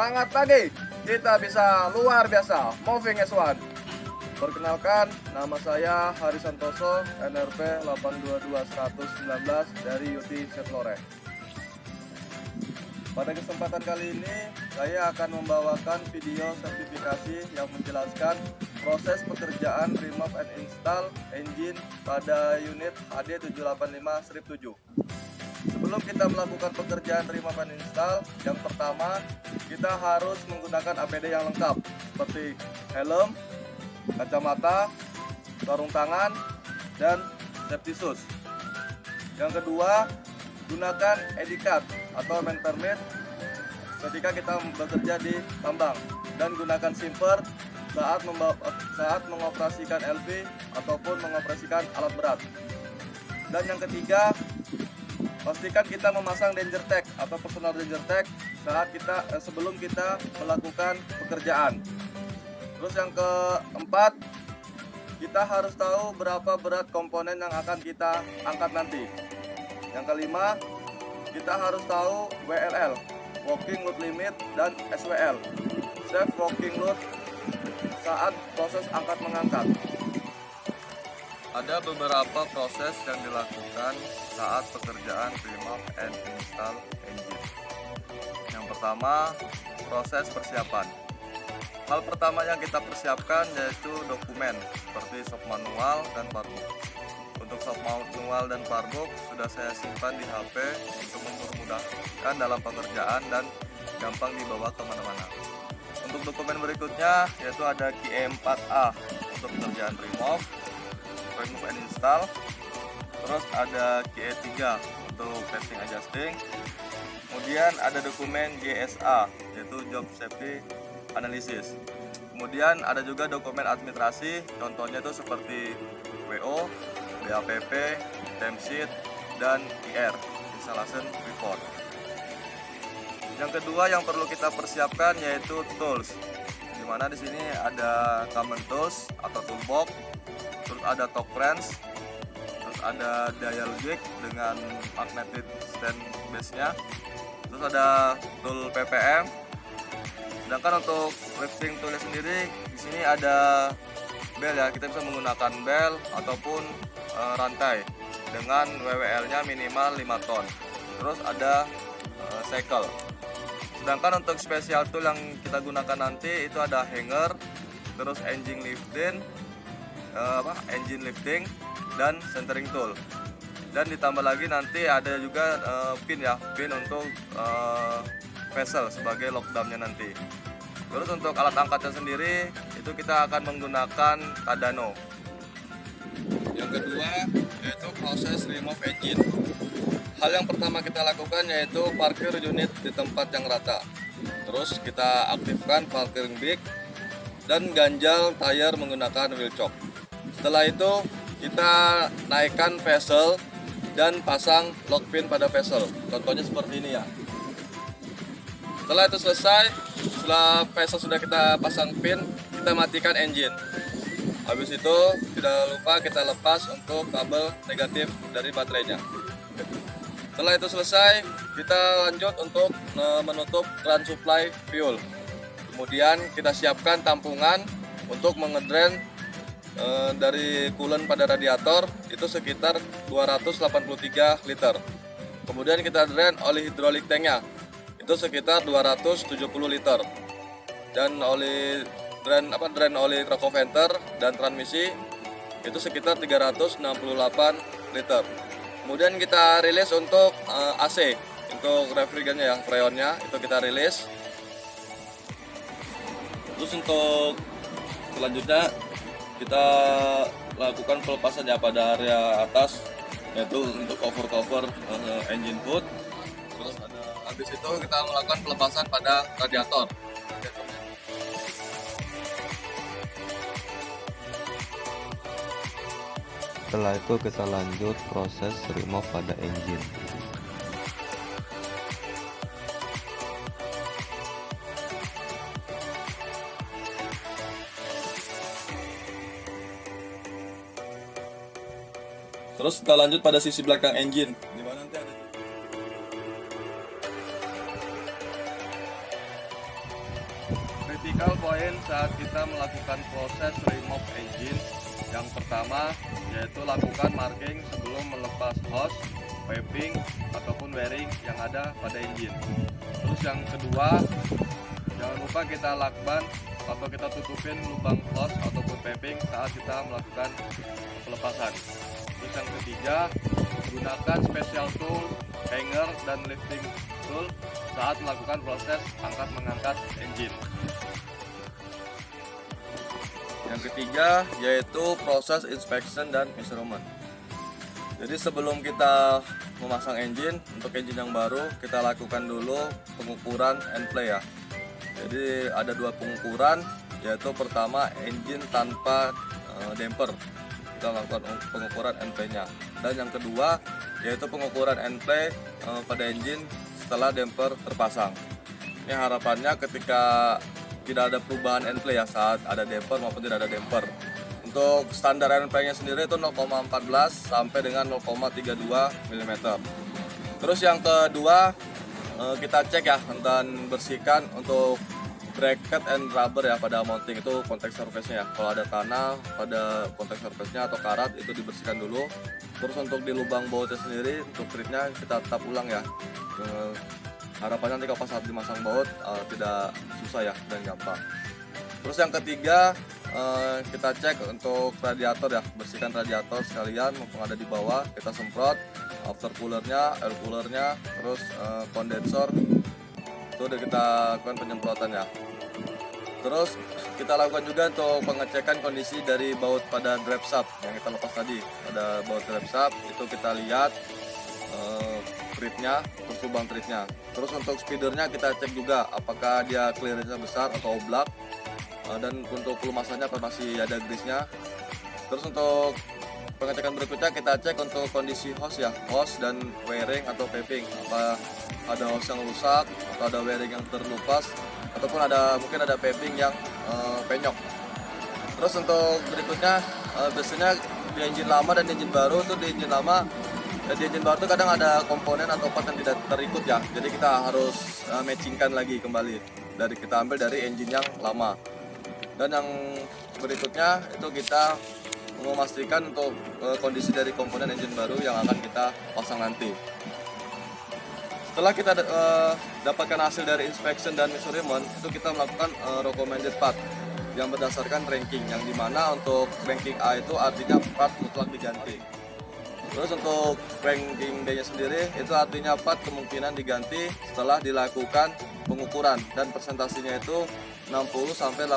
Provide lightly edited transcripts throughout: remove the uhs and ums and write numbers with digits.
Semangat lagi, kita bisa luar biasa, moving as one. Perkenalkan, nama saya Hari Santoso, NRP 822119 dari UT Setlore. Pada kesempatan kali ini, saya akan membawakan video sertifikasi yang menjelaskan proses pekerjaan remove and install engine pada unit HD785-7. Sebelum kita melakukan pekerjaan remove and install, yang pertama kita harus menggunakan APD yang lengkap seperti helm, kacamata, sarung tangan, dan safety shoes. Yang kedua, gunakan ID card atau man permit ketika kita bekerja di tambang, dan gunakan simper saat mengoperasikan LV ataupun mengoperasikan alat berat. Dan yang ketiga, pastikan kita memasang danger tag atau personal danger tag sebelum kita melakukan pekerjaan. Terus yang keempat, kita harus tahu berapa berat komponen yang akan kita angkat nanti. Yang kelima, kita harus tahu WLL, working load limit, dan SWL, safe working load, saat proses angkat mengangkat. Ada beberapa proses yang dilakukan saat pekerjaan remove and install engine. Yang pertama, proses persiapan. Hal pertama yang kita persiapkan yaitu dokumen seperti shop manual dan partbook. Untuk shop manual dan partbook sudah saya simpan di HP untuk mempermudahkan dalam pekerjaan dan gampang dibawa kemana-mana. Untuk dokumen berikutnya yaitu ada QE4A untuk pekerjaan remove and install. Terus ada QE3 untuk testing adjusting. Kemudian ada dokumen GSA yaitu job safety analysis. Kemudian ada juga dokumen administrasi, contohnya itu seperti WO, BAPP, timesheet, dan IR, installation report. Yang kedua yang perlu kita persiapkan yaitu tools, di mana di sini ada common tools atau toolbox, terus ada torque wrench, terus ada dial jig dengan magnetic stand base-nya, terus ada tool PPM. Sedangkan untuk lifting toolnya sendiri di sini ada bel ya, kita bisa menggunakan bel ataupun rantai dengan WWL-nya minimal 5 ton. Terus ada cycle. Sedangkan untuk special tool yang kita gunakan nanti itu ada hanger, terus engine lifting dan centering tool. Dan ditambah lagi nanti ada juga pin untuk vessel sebagai lockdownnya nanti. Terus untuk alat angkatnya sendiri itu kita akan menggunakan Tadano. Yang kedua yaitu proses remove engine. Hal yang pertama kita lakukan yaitu parkir unit di tempat yang rata. Terus kita aktifkan parking brake dan ganjal tayar menggunakan wheel chock. Setelah itu kita naikkan vessel dan pasang lock pin pada vessel. Contohnya seperti ini ya. Setelah itu selesai, setelah vessel sudah kita pasang pin, kita matikan engine. Habis itu tidak lupa kita lepas untuk kabel negatif dari baterainya. Setelah itu selesai, kita lanjut untuk menutup run supply fuel. Kemudian kita siapkan tampungan untuk mengedrain dari coolant pada radiator itu sekitar 283 liter. Kemudian kita drain oli hidrolik tanknya itu sekitar 270 liter. Dan drain oli troko venter dan transmisi itu sekitar 368 liter. Kemudian kita rilis untuk AC, untuk refrigerannya ya, freonnya itu kita rilis. Terus untuk selanjutnya kita lakukan pelepasannya pada area atas, yaitu untuk cover engine hood. Terus habis itu kita melakukan pelepasan pada radiator. Setelah itu kita lanjut proses remove pada engine. Terus kita lanjut pada sisi belakang engine, di mana nanti ada Critical point saat kita melakukan proses remove engine, yang pertama yaitu lakukan marking sebelum melepas hose, piping ataupun bearing yang ada pada engine. Terus yang kedua, jangan lupa kita lakban atau kita tutupin lubang hose ataupun piping saat kita melakukan pelepasan. Terus yang ketiga, gunakan special tool, hanger dan lifting tool saat melakukan proses angkat-mengangkat engine. Yang ketiga yaitu proses inspection dan measurement. Jadi sebelum kita memasang engine, untuk engine yang baru kita lakukan dulu pengukuran end play ya. Jadi ada dua pengukuran, yaitu pertama engine tanpa damper, kita lakukan pengukuran end play-nya. Dan yang kedua yaitu pengukuran end play pada engine setelah damper terpasang. Ini harapannya ketika tidak ada perubahan end play ya saat ada damper maupun tidak ada damper. Untuk standar end play-nya sendiri itu 0,14 sampai dengan 0,32 mm. Terus yang kedua kita cek ya dan bersihkan untuk bracket and rubber ya pada mounting, itu contact surface-nya ya. Kalau ada tanah pada contact surface-nya atau karat itu dibersihkan dulu. Terus untuk di lubang bautnya sendiri untuk gridnya kita tap ulang ya. Harapannya nanti kalau pas saat dimasang baut tidak susah ya dan gampang. Terus yang ketiga kita cek untuk radiator ya, bersihkan radiator sekalian mumpung ada di bawah, kita semprot after coolernya, air coolernya, terus kondensor itu udah kita lakukan penyemprotan ya. Terus kita lakukan juga untuk pengecekan kondisi dari baut pada drive shaft yang kita lepas tadi. Ada baut drive shaft itu kita lihat treadnya, terus lubang treadnya. Terus untuk speedernya kita cek juga apakah dia clearance-nya besar atau oblak, dan untuk pelumasannya apa masih ada grease-nya. Terus untuk pengecekan berikutnya kita cek untuk kondisi hose ya, hose dan wiring atau piping, apa ada hose yang rusak atau ada wiring yang terlupas ataupun mungkin ada piping yang penyok. Terus untuk berikutnya biasanya di engine lama dan engine baru tuh, di engine lama dan di engine baru tuh kadang ada komponen atau part yang tidak terikut ya, jadi kita harus matchingkan lagi kembali dari kita ambil dari engine yang lama. Dan yang berikutnya itu kita memastikan untuk kondisi dari komponen engine baru yang akan kita pasang nanti. Setelah kita dapatkan hasil dari inspection dan measurement, itu kita melakukan recommended part yang berdasarkan ranking, yang dimana untuk ranking A itu artinya part mutlak diganti. Terus untuk ranking D-nya sendiri itu artinya part kemungkinan diganti setelah dilakukan pengukuran dan presentasinya itu 60-80%.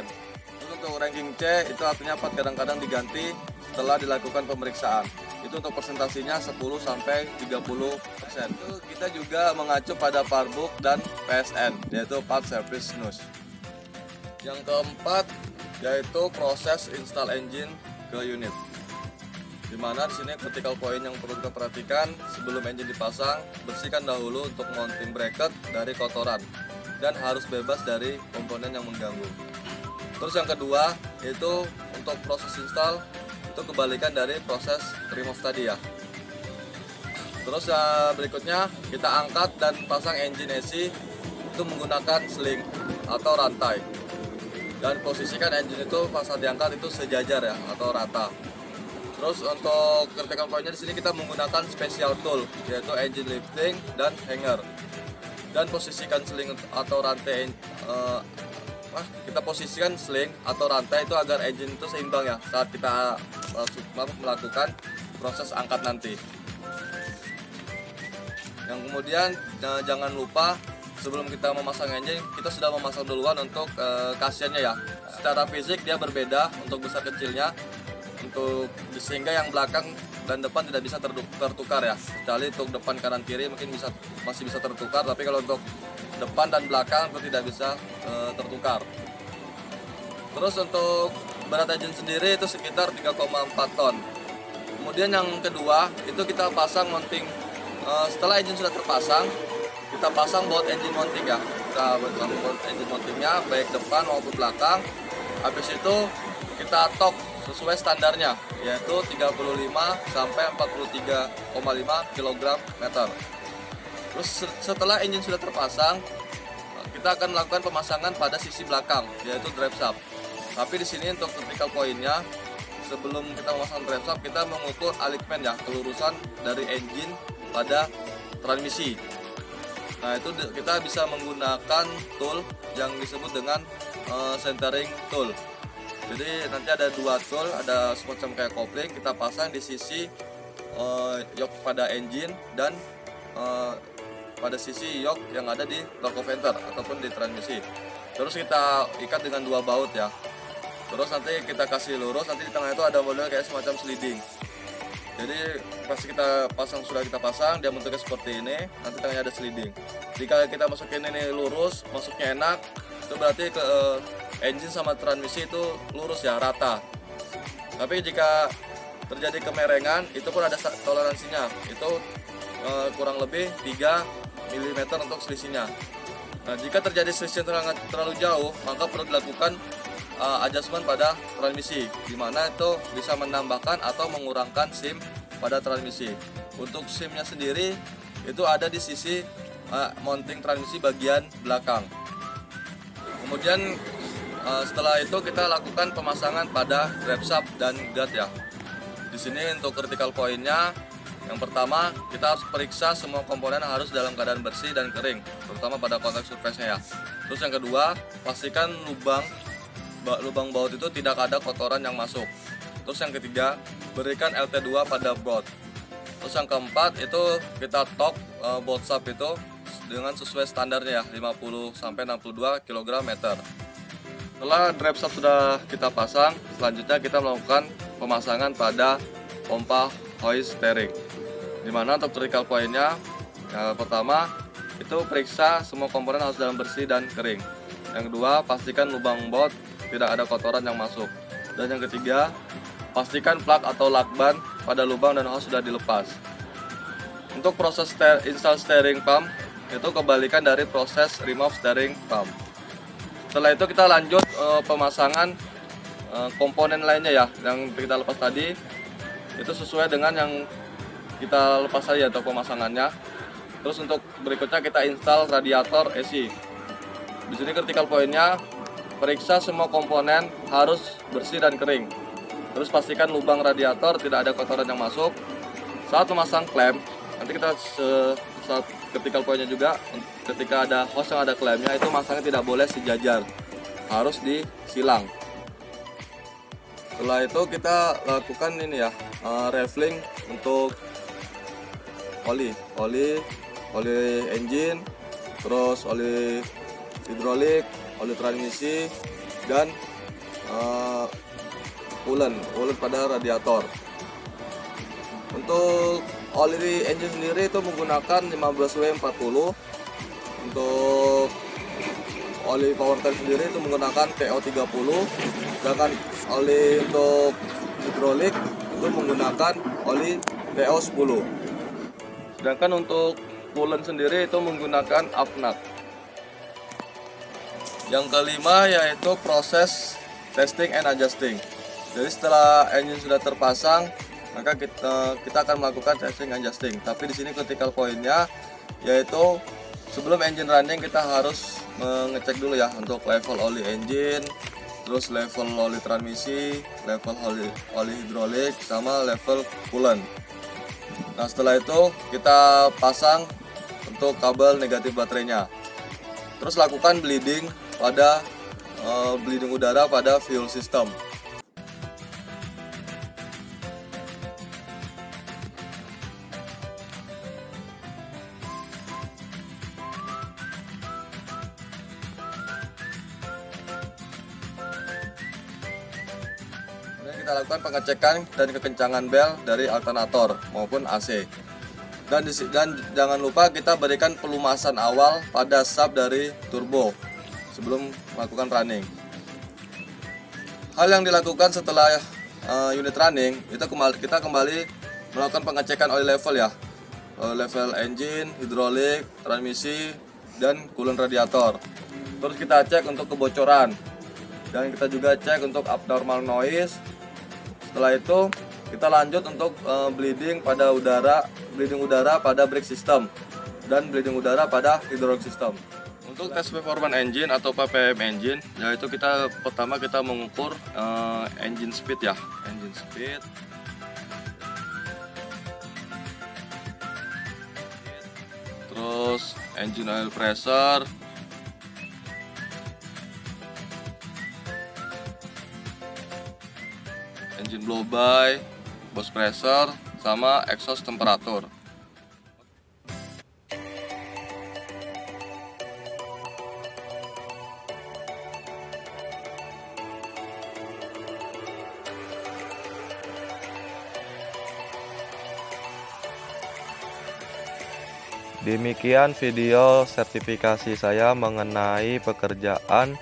Terus untuk ranking C itu artinya part kadang-kadang diganti setelah dilakukan pemeriksaan. Itu untuk presentasinya 10-30%. Itu kita juga mengacu pada Parbook dan PSN, yaitu Part Service News. Yang keempat yaitu proses install engine ke unit. Dimana di sini critical point yang perlu kita perhatikan sebelum engine dipasang, bersihkan dahulu untuk mounting bracket dari kotoran dan harus bebas dari komponen yang mengganggu. Terus yang kedua yaitu untuk proses install itu kebalikan dari proses remove tadi ya. Terus berikutnya kita angkat dan pasang engine AC itu menggunakan sling atau rantai, dan posisikan engine itu pas saat diangkat itu sejajar ya atau rata. Terus untuk critical point-nya di sini kita menggunakan special tool yaitu engine lifting dan hanger. Dan posisikan sling atau rantai kita posisikan sling atau rantai itu agar engine itu seimbang ya saat kita melakukan proses angkat nanti. Yang kemudian jangan lupa sebelum kita memasang engine kita sudah memasang duluan untuk kasiannya ya. Secara fisik dia berbeda untuk besar kecilnya, sehingga yang belakang dan depan tidak bisa tertukar ya, kecuali untuk depan kanan kiri mungkin masih bisa tertukar, tapi kalau untuk depan dan belakang itu tidak bisa tertukar. Terus untuk berat engine sendiri itu sekitar 3,4 ton. Kemudian yang kedua itu kita pasang mounting. Setelah engine sudah terpasang, kita pasang baut engine mounting ya. Kita pasang baut engine mountingnya baik depan maupun belakang. Habis itu kita tok sesuai standarnya, yaitu 35 sampai 43,5 kg meter. Terus setelah engine sudah terpasang, kita akan melakukan pemasangan pada sisi belakang, yaitu drive shaft. Tapi di sini untuk critical point-nya, sebelum kita memasang drive shaft, kita mengukur alignment ya, kelurusan dari engine pada transmisi. Nah, itu kita bisa menggunakan tool yang disebut dengan centering tool. Jadi nanti ada dua tool, ada semacam kayak kopling, kita pasang di sisi yoke pada engine dan pada sisi yoke yang ada di torque converter ataupun di transmisi. Terus kita ikat dengan dua baut ya. Terus nanti kita kasih lurus, nanti di tengah itu ada model kayak semacam sliding. Jadi pas sudah kita pasang, dia bentuknya seperti ini, nanti tengahnya ada sliding. Jika kita masukin ini lurus, masuknya enak, itu berarti ke engine sama transmisi itu lurus ya, rata. Tapi jika terjadi kemerengan, itu pun ada toleransinya, itu kurang lebih 3 mm untuk selisihnya. Nah, jika terjadi selisih terlalu jauh, maka perlu dilakukan adjustment pada transmisi, di mana itu bisa menambahkan atau mengurangkan sim pada transmisi. Untuk simnya sendiri itu ada di sisi mounting transmisi bagian belakang. Kemudian setelah itu kita lakukan pemasangan pada drive shaft dan guard ya. Di sini untuk critical point-nya, yang pertama kita harus periksa semua komponen harus dalam keadaan bersih dan kering, terutama pada konteks surface-nya ya. Terus yang kedua, pastikan lubang baut itu tidak ada kotoran yang masuk. Terus yang ketiga, berikan LT2 pada baut. Terus yang keempat itu kita torque bolt shaft itu dengan sesuai standarnya ya, 50 sampai 62 kg/m. Setelah drive shaft sudah kita pasang, selanjutnya kita melakukan pemasangan pada pompa hoist steering. Dimana untuk critical point-nya, pertama itu periksa semua komponen harus dalam bersih dan kering. Yang kedua, pastikan lubang baut tidak ada kotoran yang masuk. Dan yang ketiga, pastikan plug atau lakban pada lubang dan hose sudah dilepas. Untuk proses install steering pump, itu kebalikan dari proses remove steering pump. Setelah itu kita lanjut pemasangan komponen lainnya ya, yang kita lepas tadi itu sesuai dengan yang kita lepas saja untuk pemasangannya. Terus untuk berikutnya kita install radiator AC. Di sini critical point-nya, periksa semua komponen harus bersih dan kering. Terus pastikan lubang radiator tidak ada kotoran yang masuk. Saat memasang klem, nanti kita saat critical point-nya juga, ketika ada hose yang ada klemnya, itu masangnya tidak boleh sejajar, harus disilang. Setelah itu kita lakukan ini ya, refilling untuk oli engine, terus oli hidrolik, oli transmisi, dan coolant pada radiator. Untuk oli engine sendiri itu menggunakan 15W40. Untuk oli powertrain sendiri itu menggunakan PO30. Sedangkan oli untuk hidrolik itu menggunakan oli PO10. Sedangkan untuk coolant sendiri itu menggunakan AFNAC. Yang kelima yaitu proses testing and adjusting. Jadi setelah engine sudah terpasang, maka kita akan melakukan testing and adjusting. Tapi di sini critical point-nya yaitu sebelum engine running kita harus mengecek dulu ya untuk level oli engine, terus level oli transmisi, level oli hidrolik, sama level coolant. Nah, setelah itu kita pasang untuk kabel negatif baterainya. Terus lakukan bleeding udara pada fuel system. Kita lakukan pengecekan dan kekencangan bel dari alternator maupun AC. Dan jangan lupa kita berikan pelumasan awal pada shaft dari turbo sebelum melakukan running. Hal yang dilakukan setelah unit running itu kita kembali melakukan pengecekan oil level ya, level engine, hidrolik, transmisi, dan coolant radiator. Terus kita cek untuk kebocoran dan kita juga cek untuk abnormal noise. Setelah itu kita lanjut untuk bleeding udara pada brake system dan bleeding udara pada hydraulic system. Untuk tes performance engine atau ppm engine, yaitu pertama kita mengukur engine speed ya, engine speed. Terus engine oil pressure, engine blow by, burst pressure, sama exhaust temperatur. Demikian video sertifikasi saya mengenai pekerjaan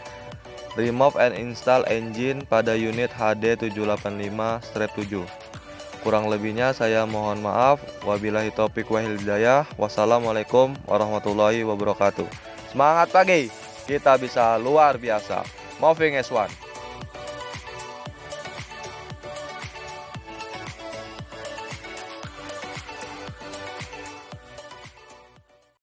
remove and install engine pada unit HD785-7. Kurang lebihnya saya mohon maaf. Wabillahi taufiq wal hidayah. Wassalamualaikum warahmatullahi wabarakatuh. Semangat pagi, kita bisa luar biasa. Moving S1.